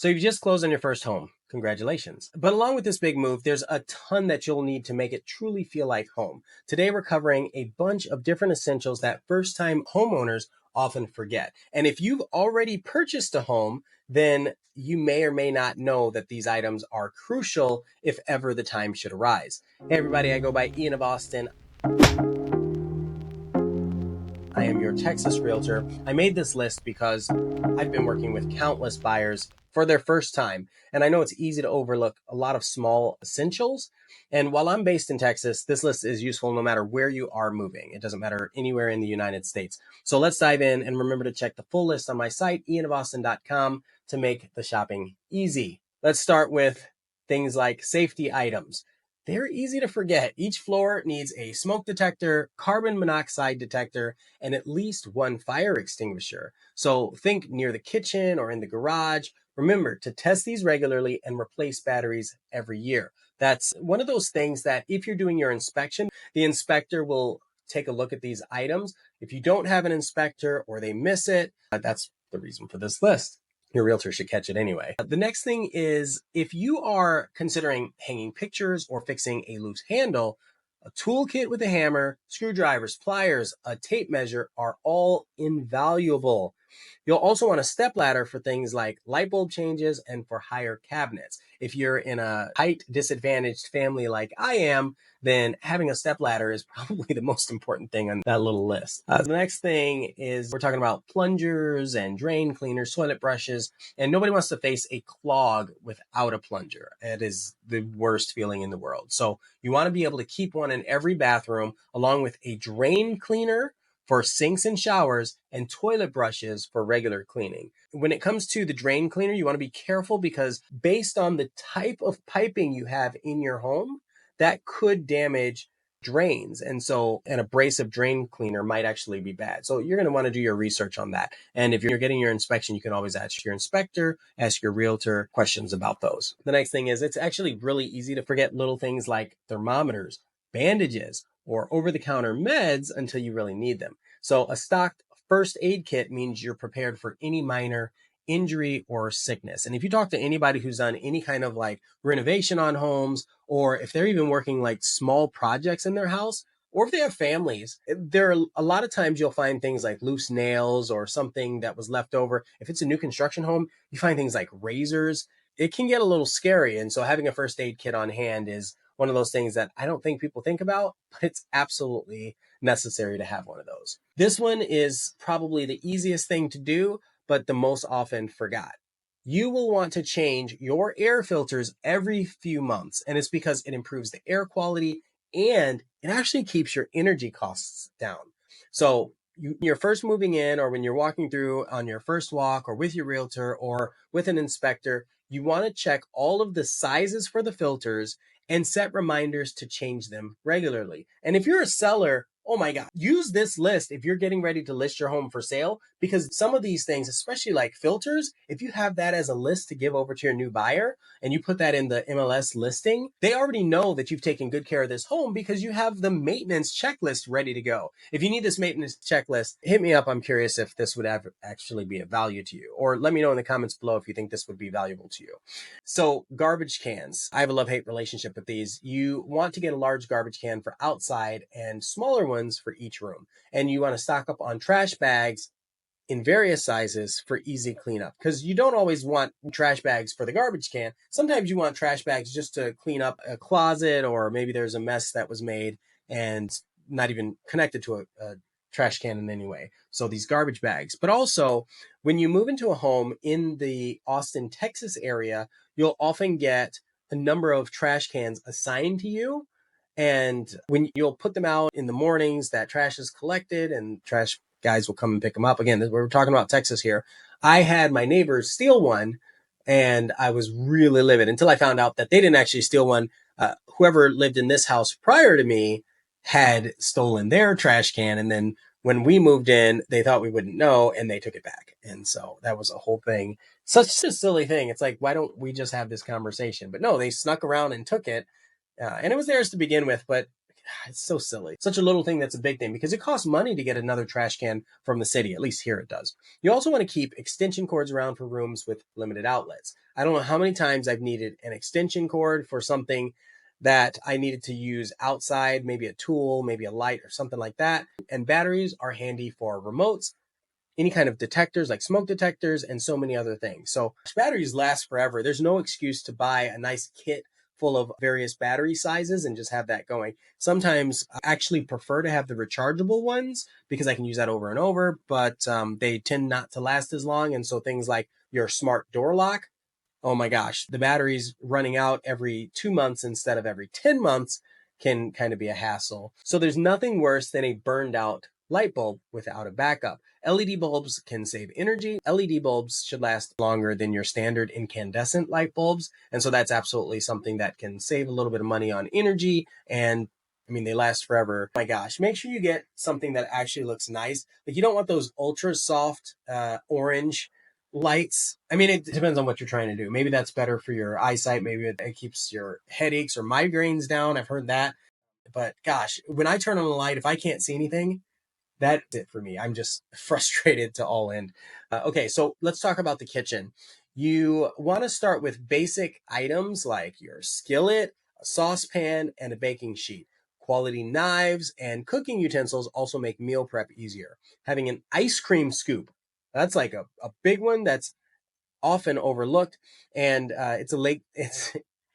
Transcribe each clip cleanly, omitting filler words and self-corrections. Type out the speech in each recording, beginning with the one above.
So you've just closed on your first home. Congratulations. But along with this big move, there's a ton that you'll need to make it truly feel like home. Today, we're covering a bunch of different essentials that first-time homeowners often forget. And if you've already purchased a home, then you may or may not know that these items are crucial if ever the time should arise. Hey everybody, I go by Ian of Austin. I am your Texas realtor. I made this list because I've been working with countless buyers for their first time. And I know it's easy to overlook a lot of small essentials. And while I'm based in Texas, this list is useful no matter where you are moving. It doesn't matter anywhere in the United States. So let's dive in, and remember to check the full list on my site, ianofAustin.com, to make the shopping easy. Let's start with things like safety items. They're easy to forget. Each floor needs a smoke detector, carbon monoxide detector, and at least one fire extinguisher. So think near the kitchen or in the garage. Remember to test these regularly and replace batteries every year. That's one of those things that if you're doing your inspection, the inspector will take a look at these items. If you don't have an inspector or they miss it, that's the reason for this list. Your realtor should catch it anyway. The next thing is, if you are considering hanging pictures or fixing a loose handle, a toolkit with a hammer, screwdrivers, pliers, a tape measure are all invaluable. You'll also want a stepladder for things like light bulb changes and for higher cabinets. If you're in a height disadvantaged family like I am, then having a stepladder is probably the most important thing on that little list. The next thing is, we're talking about plungers and drain cleaners, toilet brushes, and nobody wants to face a clog without a plunger. It is the worst feeling in the world. So you want to be able to keep one in every bathroom, along with a drain cleaner for sinks and showers, and toilet brushes for regular cleaning. When it comes to the drain cleaner, you want to be careful because based on the type of piping you have in your home, that could damage drains. And so an abrasive drain cleaner might actually be bad. So you're going to want to do your research on that. And if you're getting your inspection, you can always ask your inspector, ask your realtor questions about those. The next thing is, it's actually really easy to forget little things like thermometers, bandages, or over-the-counter meds until you really need them. So a stocked first aid kit means you're prepared for any minor injury or sickness. And if you talk to anybody who's done any kind of like renovation on homes, or if they're even working like small projects in their house, or if they have families, there are a lot of times you'll find things like loose nails or something that was left over. If it's a new construction home, you find things like razors. It can get a little scary. And so having a first aid kit on hand is one of those things that I don't think people think about, but it's absolutely necessary to have one of those. This one is probably the easiest thing to do, but the most often forgot. You will want to change your air filters every few months, and it's because it improves the air quality and it actually keeps your energy costs down. So you're first moving in, or when you're walking through on your first walk, or with your realtor or with an inspector, you want to check all of the sizes for the filters and set reminders to change them regularly. And if you're a seller, oh my God, use this list if you're getting ready to list your home for sale, because some of these things, especially like filters, if you have that as a list to give over to your new buyer and you put that in the MLS listing, they already know that you've taken good care of this home because you have the maintenance checklist ready to go. If you need this maintenance checklist, hit me up. I'm curious if this would actually be of value to you, or let me know in the comments below if you think this would be valuable to you. So garbage cans, I have a love-hate relationship with these. You want to get a large garbage can for outside and smaller ones for each room. And you want to stock up on trash bags in various sizes for easy cleanup, because you don't always want trash bags for the garbage can. Sometimes you want trash bags just to clean up a closet, or maybe there's a mess that was made and not even connected to a trash can in any way. So these garbage bags. But also, when you move into a home in the Austin, Texas area, you'll often get a number of trash cans assigned to you. And when you'll put them out in the mornings, that trash is collected and trash guys will come and pick them up. Again, we're talking about Texas here. I had my neighbors steal one, and I was really livid until I found out that they didn't actually steal one. Whoever lived in this house prior to me had stolen their trash can. And then when we moved in, they thought we wouldn't know, and they took it back. And so that was a whole thing. Such a silly thing. It's like, why don't we just have this conversation? But no, they snuck around and took it. And it was theirs to begin with, but It's so silly. Such a little thing that's a big thing because it costs money to get another trash can from the city. At least here it does. You also want to keep extension cords around for rooms with limited outlets. I don't know how many times I've needed an extension cord for something that I needed to use outside, maybe a tool, maybe a light or something like that. And batteries are handy for remotes, any kind of detectors like smoke detectors, and so many other things. So batteries last forever. There's no excuse to buy a nice kit full of various battery sizes and just have that going. Sometimes I actually prefer to have the rechargeable ones because I can use that over and over, but they tend not to last as long. And so things like your smart door lock, oh my gosh, the batteries running out every 2 months instead of every 10 months can kind of be a hassle. So there's nothing worse than a burned out light bulb without a backup. LED bulbs can save energy. LED bulbs should last longer than your standard incandescent light bulbs. And so that's absolutely something that can save a little bit of money on energy. And I mean, they last forever. Oh my gosh, make sure you get something that actually looks nice. Like you don't want those ultra soft orange lights. I mean, it depends on what you're trying to do. Maybe that's better for your eyesight. Maybe it keeps your headaches or migraines down. I've heard that. But gosh, when I turn on the light, if I can't see anything, that's it for me. I'm just frustrated to all end. Okay, so let's talk about the kitchen. You want to start with basic items like your skillet, a saucepan, and a baking sheet. Quality knives and cooking utensils also make meal prep easier. Having an ice cream scoop, that's like a big one that's often overlooked, and it's a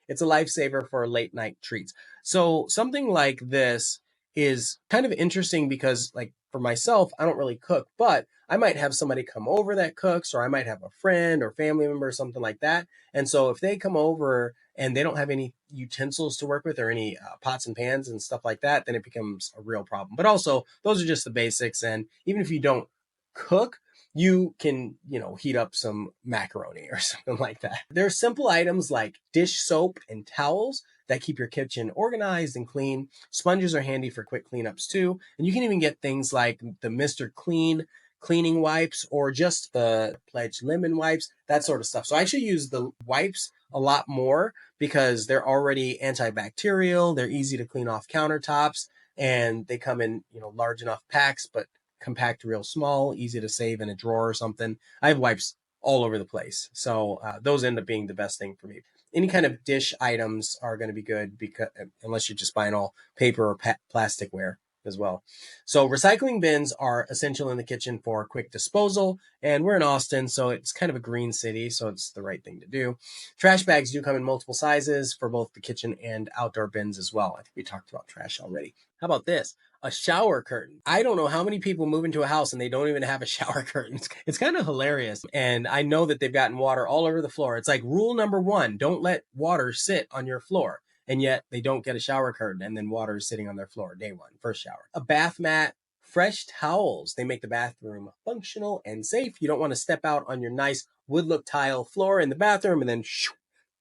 lifesaver for late night treats. So something like this is kind of interesting because, like, for myself, I don't really cook, but I might have somebody come over that cooks, or I might have a friend or family member or something like that. And so if they come over and they don't have any utensils to work with or any pots and pans and stuff like that, then it becomes a real problem. But also, those are just the basics. And even if you don't cook, you can, heat up some macaroni or something like that. There are simple items like dish soap and towels that keep your kitchen organized and clean. Sponges are handy for quick cleanups too. And you can even get things like the Mr. Clean cleaning wipes or just the Pledge lemon wipes, that sort of stuff. So I actually use the wipes a lot more because they're already antibacterial, they're easy to clean off countertops, and they come in, large enough packs, but compact, real small, easy to save in a drawer or something. I have wipes all over the place. So those end up being the best thing for me. Any kind of dish items are going to be good because unless you're just buying all paper or plasticware as well. So recycling bins are essential in the kitchen for quick disposal. And we're in Austin, so it's kind of a green city, so it's the right thing to do. Trash bags do come in multiple sizes for both the kitchen and outdoor bins as well. I think we talked about trash already. How about this? A shower curtain. I don't know how many people move into a house and they don't even have a shower curtain. It's kind of hilarious. And I know that they've gotten water all over the floor. It's like rule number 1, don't let water sit on your floor. And yet they don't get a shower curtain and then water is sitting on their floor. Day 1, first shower. A bath mat, fresh towels. They make the bathroom functional and safe. You don't want to step out on your nice wood look tile floor in the bathroom and then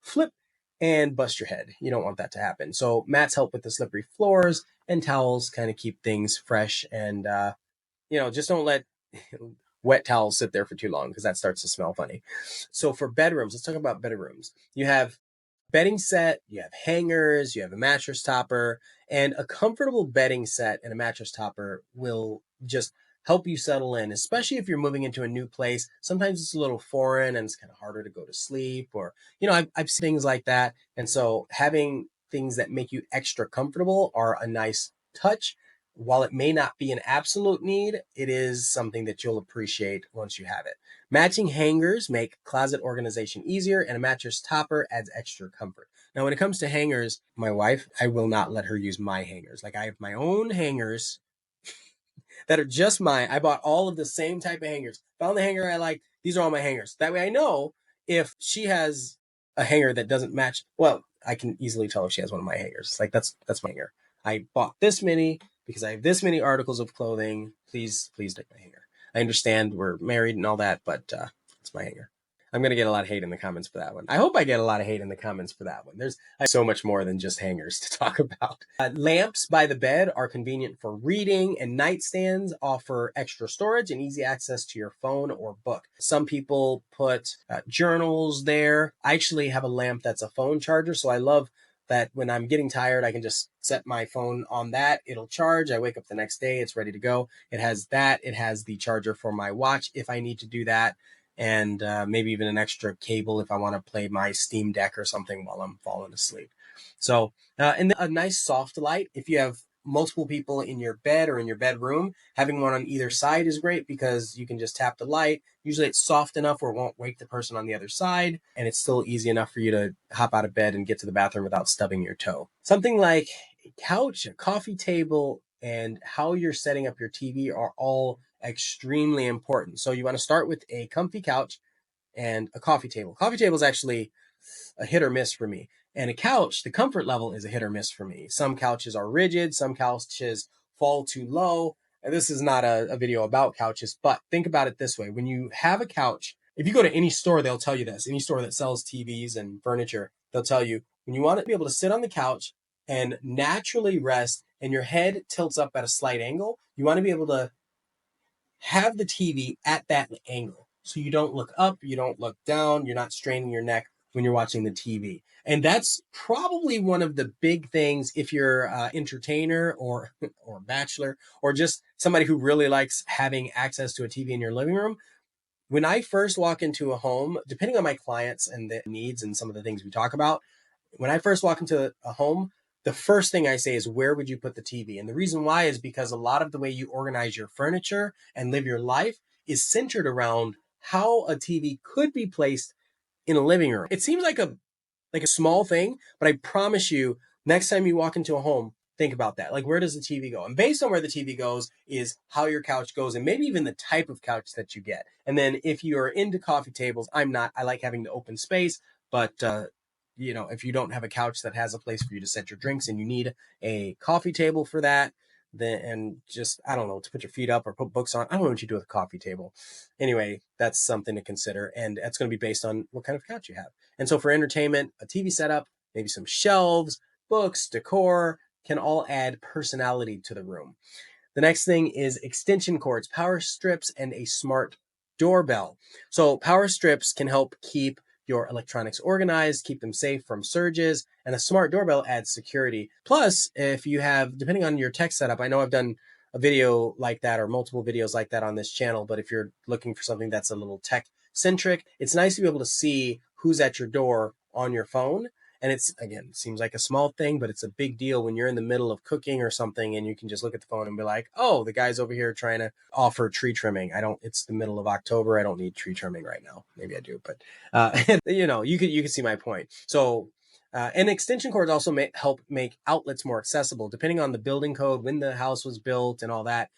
flip and bust your head. You don't want that to happen. So mats help with the slippery floors, and towels kind of keep things fresh. And, just don't let wet towels sit there for too long because that starts to smell funny. So for bedrooms, let's talk about bedrooms. You have bedding set, you have hangers, you have a mattress topper, and a comfortable bedding set and a mattress topper will just help you settle in, especially if you're moving into a new place. Sometimes it's a little foreign and it's kind of harder to go to sleep, or, I've seen things like that. And so having things that make you extra comfortable are a nice touch. While it may not be an absolute need, it is something that you'll appreciate once you have it. Matching hangers make closet organization easier, and a mattress topper adds extra comfort. Now, when it comes to hangers, my wife, I will not let her use my hangers. Like, I have my own hangers that are just mine. I bought all of the same type of hangers. Found the hanger I like. These are all my hangers. That way I know if she has a hanger that doesn't match, well, I can easily tell if she has one of my hangers. Like, that's my hanger. I bought this many because I have this many articles of clothing. Please take my hanger. I understand we're married and all that, but it's my hanger. I'm going to get a lot of hate in the comments for that one. I hope I get a lot of hate in the comments for that one. There's so much more than just hangers to talk about. Lamps by the bed are convenient for reading, and nightstands offer extra storage and easy access to your phone or book. Some people put journals there. I actually have a lamp that's a phone charger, so I love that when I'm getting tired, I can just set my phone on that. It'll charge. I wake up the next day, it's ready to go. It has that. It has the charger for my watch if I need to do that. And maybe even an extra cable if I want to play my Steam Deck or something while I'm falling asleep. So, and then a nice soft light. If you have multiple people in your bed or in your bedroom, having one on either side is great because you can just tap the light. Usually it's soft enough where it won't wake the person on the other side, and it's still easy enough for you to hop out of bed and get to the bathroom without stubbing your toe. Something like a couch, a coffee table, and how you're setting up your TV are all extremely important. So you want to start with a comfy couch and a coffee table. Coffee table is actually a hit or miss for me. And a couch, the comfort level is a hit or miss for me. Some couches are rigid, some couches fall too low. And this is not a video about couches, but think about it this way. When you have a couch, if you go to any store, they'll tell you this. Any store that sells TVs and furniture, they'll tell you when you want to be able to sit on the couch and naturally rest and your head tilts up at a slight angle, you want to be able to have the TV at that angle. So you don't look up, you don't look down, you're not straining your neck when you're watching the TV. And that's probably one of the big things if you're an entertainer or bachelor or just somebody who really likes having access to a TV in your living room. When I first walk into a home, depending on my clients and the needs and some of the things we talk about, when I first walk into a home, the first thing I say is, where would you put the TV? And the reason why is because a lot of the way you organize your furniture and live your life is centered around how a TV could be placed in a living room. It seems like a small thing, but I promise you, next time you walk into a home, think about that. Like, where does the TV go? And based on where the TV goes is how your couch goes and maybe even the type of couch that you get. And then if you're into coffee tables, I'm not. I like having the open space, but if you don't have a couch that has a place for you to set your drinks and you need a coffee table for that, then, and just, I don't know, to put your feet up or put books on. I don't know what you do with a coffee table. Anyway, that's something to consider. And that's going to be based on what kind of couch you have. And so for entertainment, a TV setup, maybe some shelves, books, decor can all add personality to the room. The next thing is extension cords, power strips, and a smart doorbell. So power strips can help keep your electronics organized, keep them safe from surges, and a smart doorbell adds security. Plus, if you have, depending on your tech setup, I know I've done a video like that or multiple videos like that on this channel, but if you're looking for something that's a little tech centric, it's nice to be able to see who's at your door on your phone. And it's, again, it seems like a small thing, but it's a big deal when you're in the middle of cooking or something and you can just look at the phone and be like, oh, the guy's over here trying to offer tree trimming. It's the middle of October. I don't need tree trimming right now. Maybe I do, but you could see my point. So, and extension cords also help make outlets more accessible, depending on the building code, when the house was built and all that.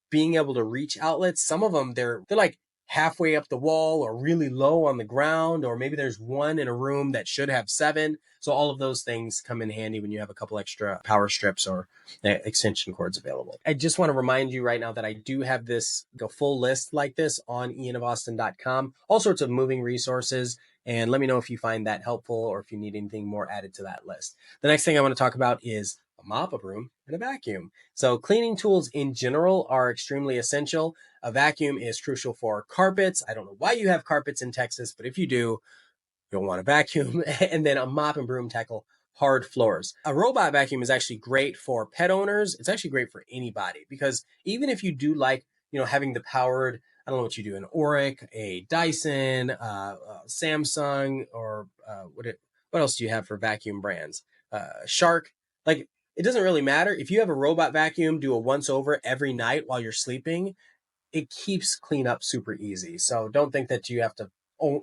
Being able to reach outlets, some of them, they're like halfway up the wall or really low on the ground, or maybe there's one in a room that should have 7. So all of those things come in handy when you have a couple extra power strips or extension cords available. I just want to remind you right now that I do have this full list like this on ianofAustin.com, all sorts of moving resources. And let me know if you find that helpful or if you need anything more added to that list. The next thing I want to talk about is a mop, a broom, and a vacuum. So cleaning tools in general are extremely essential. A vacuum is crucial for carpets. I don't know why you have carpets in Texas, but if you do, you'll want a vacuum. And then a mop and broom tackle hard floors. A robot vacuum is actually great for pet owners. It's actually great for anybody because even if you do like, having the powered, I don't know what you do, an Oric, a Dyson, Samsung, or what else do you have for vacuum brands? Shark. Like, it doesn't really matter. If you have a robot vacuum, do a once over every night while you're sleeping, it keeps cleanup super easy. So don't think that you have to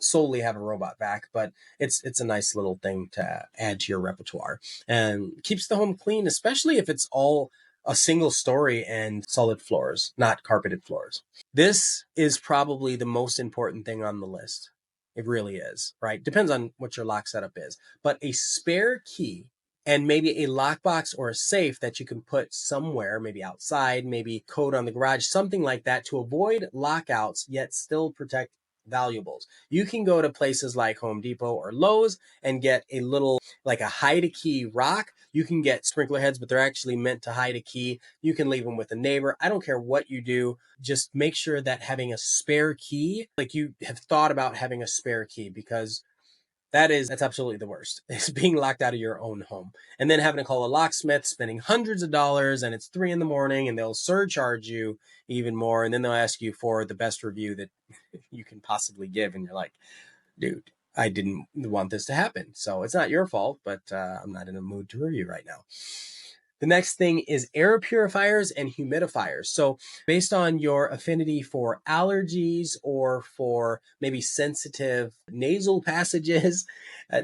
solely have a robot vac, but it's a nice little thing to add to your repertoire and keeps the home clean, especially if it's all a single story and solid floors, not carpeted floors. This is probably the most important thing on the list. It really is, right? Depends on what your lock setup is, but a spare key and maybe a lockbox or a safe that you can put somewhere, maybe outside, maybe code on the garage, something like that to avoid lockouts, yet still protect valuables. You can go to places like Home Depot or Lowe's and get a little, like a hide a key rock. You can get sprinkler heads, but they're actually meant to hide a key. You can leave them with a neighbor. I don't care what you do. Just make sure that having a spare key, like you have thought about having a spare key, because That's absolutely the worst. It's being locked out of your own home and then having to call a locksmith, spending hundreds of dollars, and it's 3 a.m. and they'll surcharge you even more. And then they'll ask you for the best review that you can possibly give. And you're like, dude, I didn't want this to happen. So it's not your fault, but I'm not in a mood to review right now. The next thing is air purifiers and humidifiers. So based on your affinity for allergies or for maybe sensitive nasal passages,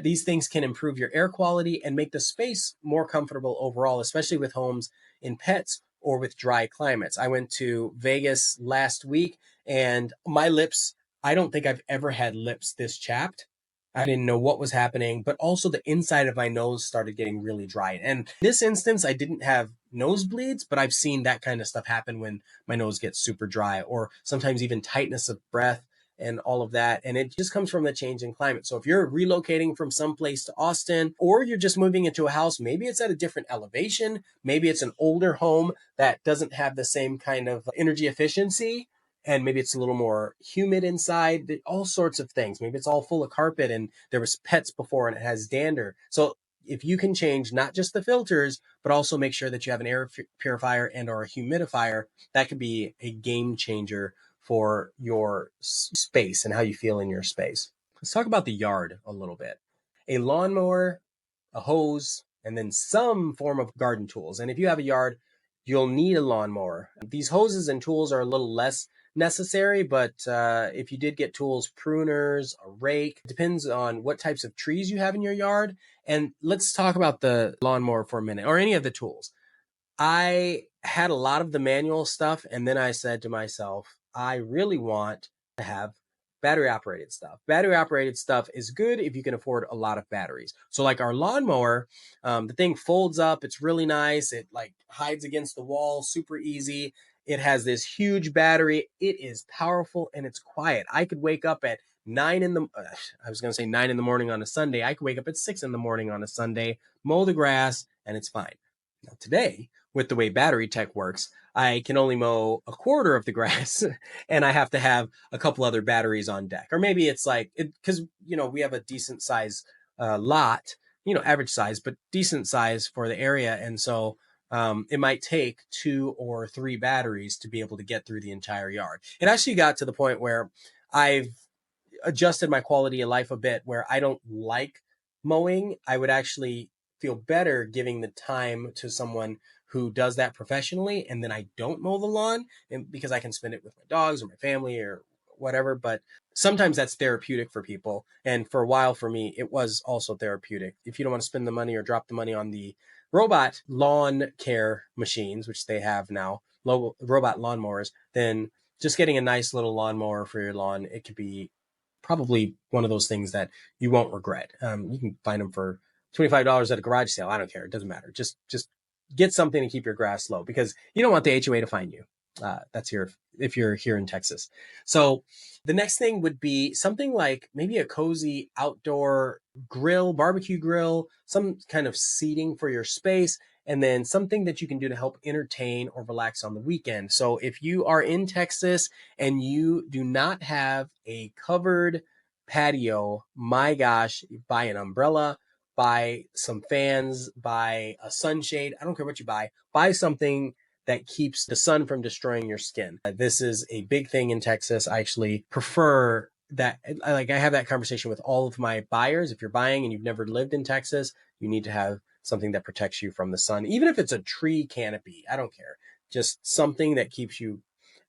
these things can improve your air quality and make the space more comfortable overall, especially with homes in pets or with dry climates. I went to Vegas last week and my lips, I don't think I've ever had lips this chapped. I didn't know what was happening, but also the inside of my nose started getting really dry. And in this instance, I didn't have nosebleeds, but I've seen that kind of stuff happen when my nose gets super dry, or sometimes even tightness of breath and all of that. And it just comes from the change in climate. So if you're relocating from someplace to Austin, or you're just moving into a house, maybe it's at a different elevation, maybe it's an older home that doesn't have the same kind of energy efficiency, and maybe it's a little more humid inside, all sorts of things. Maybe it's all full of carpet and there was pets before and it has dander. So if you can change not just the filters, but also make sure that you have an air purifier and or a humidifier, that could be a game changer for your space and how you feel in your space. Let's talk about the yard a little bit. A lawnmower, a hose, and then some form of garden tools. And if you have a yard, you'll need a lawnmower. These hoses and tools are a little less necessary, but if you did get tools, pruners, a rake, depends on what types of trees you have in your yard. And let's talk about the lawnmower for a minute, or any of the tools. I had a lot of the manual stuff, and then I said to myself, I really want to have battery operated stuff. Battery operated stuff is good if you can afford a lot of batteries. So like our lawnmower, the thing folds up. It's really nice. It like hides against the wall, super easy. It has this huge battery. It is powerful and it's quiet. I could wake up at I was going to say 9 in the morning on a Sunday. I could wake up at 6 in the morning on a Sunday, mow the grass, and it's fine. Now today, with the way battery tech works, I can only mow a quarter of the grass and I have to have a couple other batteries on deck. Or maybe it's like, because, we have a decent size lot, average size, but decent size for the area. And so it might take 2 or 3 batteries to be able to get through the entire yard. It actually got to the point where I've adjusted my quality of life a bit, where I don't like mowing. I would actually feel better giving the time to someone who does that professionally, and then I don't mow the lawn, and because I can spend it with my dogs or my family or whatever. But sometimes that's therapeutic for people, and for a while for me it was also therapeutic. If you don't want to spend the money or drop the money on the robot lawn care machines, which they have now, robot lawnmowers, then just getting a nice little lawnmower for your lawn, it could be probably one of those things that you won't regret. You can find them for $25 at a garage sale. I don't care. It doesn't matter. Just get something to keep your grass low, because you don't want the HOA to find you. That's here if you're here in Texas. So the next thing would be something like maybe a cozy outdoor grill, barbecue grill, some kind of seating for your space, and then something that you can do to help entertain or relax on the weekend. So if you are in Texas and you do not have a covered patio, my gosh, buy an umbrella, buy some fans, buy a sunshade. I don't care what you buy something that keeps the sun from destroying your skin. This is a big thing in Texas. I actually prefer that. I have that conversation with all of my buyers. If you're buying and you've never lived in Texas, you need to have something that protects you from the sun, even if it's a tree canopy. I don't care. Just something that keeps you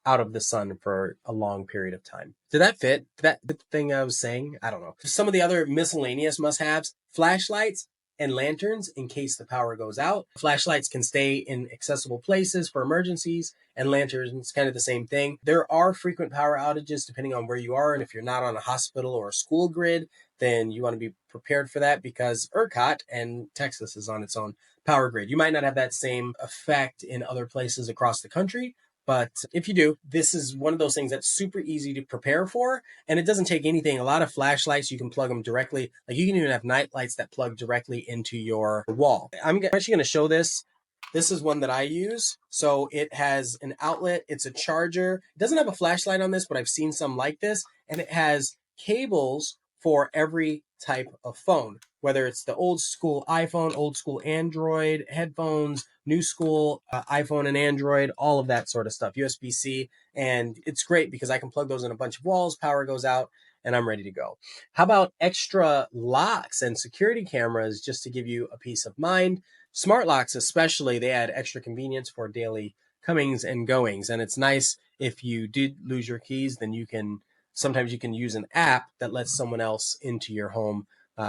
out of the sun for a long period of time. Did that fit? That the thing I was saying? I don't know. Some of the other miscellaneous must-haves: flashlights and lanterns in case the power goes out. Flashlights can stay in accessible places for emergencies, and lanterns kind of the same thing. There are frequent power outages depending on where you are, and if you're not on a hospital or a school grid, then you want to be prepared for that, because ERCOT and Texas is on its own power grid. You might not have that same effect in other places across the country, but if you do, this is one of those things that's super easy to prepare for, and it doesn't take anything. A lot of flashlights, you can plug them directly. Like you can even have night lights that plug directly into your wall. I'm actually going to show this. This is one that I use. So it has an outlet. It's a charger. It doesn't have a flashlight on this, but I've seen some like this, and it has cables for every type of phone, whether it's the old school iPhone, old school Android, headphones, new school iPhone and Android, all of that sort of stuff, USB-C. And it's great because I can plug those in a bunch of walls, power goes out, and I'm ready to go. How about extra locks and security cameras just to give you a peace of mind? Smart locks especially, they add extra convenience for daily comings and goings. And it's nice if you did lose your keys, then sometimes you can use an app that lets someone else into your home,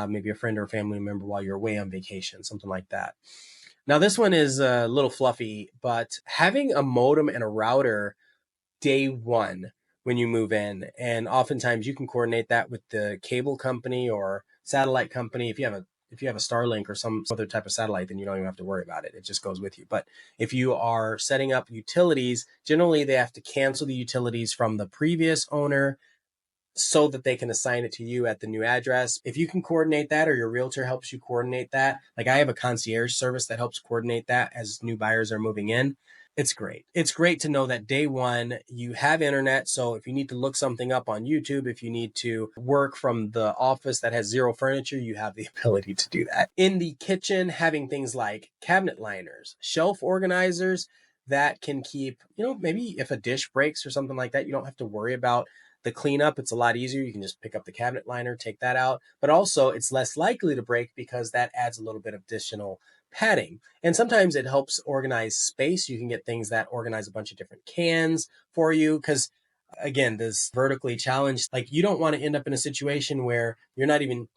maybe a friend or a family member while you're away on vacation, something like that. Now, this one is a little fluffy, but having a modem and a router day one when you move in, and oftentimes you can coordinate that with the cable company or satellite company. If you have a Starlink or some other type of satellite, then you don't even have to worry about it. It just goes with you. But if you are setting up utilities, generally they have to cancel the utilities from the previous owner so that they can assign it to you at the new address. If you can coordinate that, or your realtor helps you coordinate that, like I have a concierge service that helps coordinate that as new buyers are moving in. It's great. It's great to know that day one you have internet. So if you need to look something up on YouTube, if you need to work from the office that has zero furniture, you have the ability to do that. In the kitchen, having things like cabinet liners, shelf organizers that can keep, maybe if a dish breaks or something like that, you don't have to worry about the cleanup. It's a lot easier. You can just pick up the cabinet liner, take that out, but also it's less likely to break because that adds a little bit of additional padding. And sometimes it helps organize space. You can get things that organize a bunch of different cans for you. Because again, this vertically challenged, like you don't want to end up in a situation where you're not even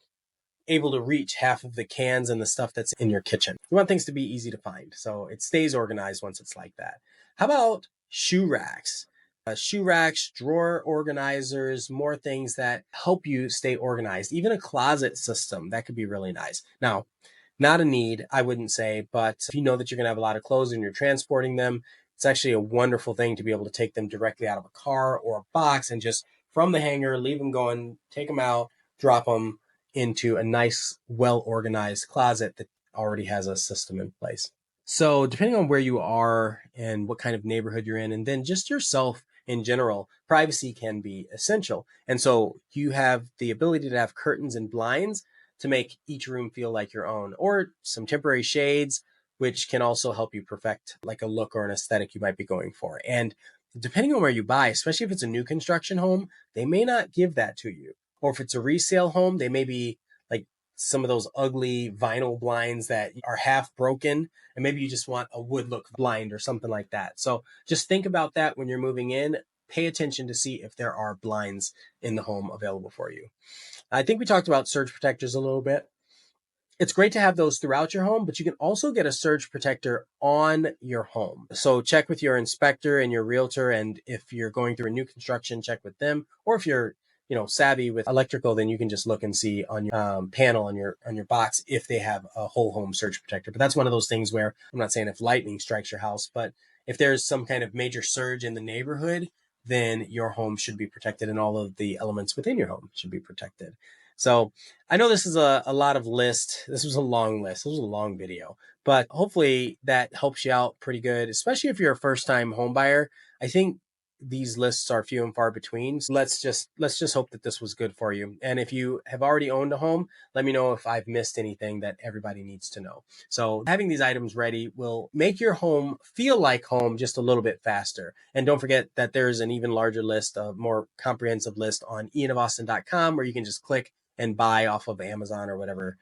able to reach half of the cans and the stuff that's in your kitchen. You want things to be easy to find. So it stays organized once it's like that. How about shoe racks? Shoe racks, drawer organizers, more things that help you stay organized. Even a closet system, that could be really nice. Now, not a need, I wouldn't say, but if you know that you're going to have a lot of clothes and you're transporting them, it's actually a wonderful thing to be able to take them directly out of a car or a box and just from the hanger, leave them going, take them out, drop them into a nice, well-organized closet that already has a system in place. So depending on where you are and what kind of neighborhood you're in, and then just yourself in general, privacy can be essential. And so you have the ability to have curtains and blinds to make each room feel like your own, or some temporary shades, which can also help you perfect like a look or an aesthetic you might be going for. And depending on where you buy, especially if it's a new construction home, they may not give that to you. Or if it's a resale home, they may be like some of those ugly vinyl blinds that are half broken, and maybe you just want a wood look blind or something like that. So just think about that when you're moving in. Pay attention to see if there are blinds in the home available for you. I think we talked about surge protectors a little bit. It's great to have those throughout your home, but you can also get a surge protector on your home. So check with your inspector and your realtor. And if you're going through a new construction, check with them. Or if you're, savvy with electrical, then you can just look and see on your panel on your box if they have a whole home surge protector. But that's one of those things where I'm not saying if lightning strikes your house, but if there's some kind of major surge in the neighborhood, then your home should be protected and all of the elements within your home should be protected. So I know this is a lot of list. This was a long list. This was a long video, but hopefully that helps you out pretty good, especially if you're a first time home buyer. I think these lists are few and far between. So let's just hope that this was good for you. And if you have already owned a home, let me know if I've missed anything that everybody needs to know. So having these items ready will make your home feel like home just a little bit faster. And don't forget that there's an even larger list, a more comprehensive list on ianofAustin.com where you can just click and buy off of Amazon or whatever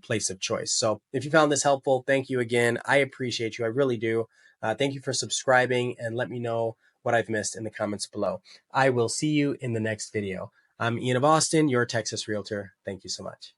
place of choice. So if you found this helpful, thank you again. I appreciate you. I really do. Thank you for subscribing, and let me know what I've missed in the comments below. I will see you in the next video. I'm Ian of Austin, your Texas Realtor. Thank you so much.